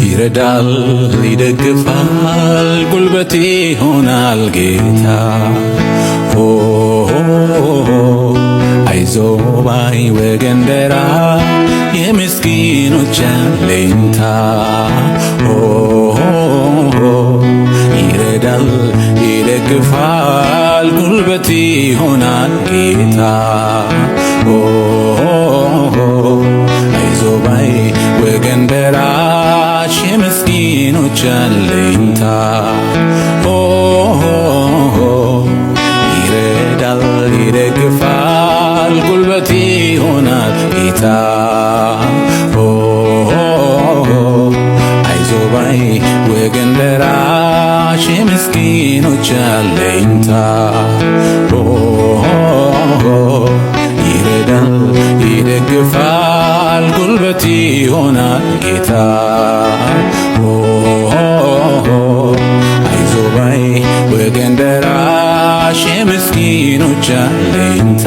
ይረዳል ይደግፋል ጉልበቴ ሆናል ጌታ አይዞ ባይ ወገን ደራሽ የምስኪኖች አለኝታ ይረዳል ይደግፋል ጉልበቴ ሆናል ጌታ አይዞ ባይ ወገን ደራሽ የምስኪኖች አለኝታ ይረዳል ይደግፋል ጉልበቴ ሆናል ጌታ አይዞ ባይ ወገን ደራሽ የምስኪኖች አለኝታ ይረዳል ይደግፋል ጉልበቴ ሆናል ጌታ አይዞ ባይ ወገን ደራሽ የምስኪኖች አለኝታ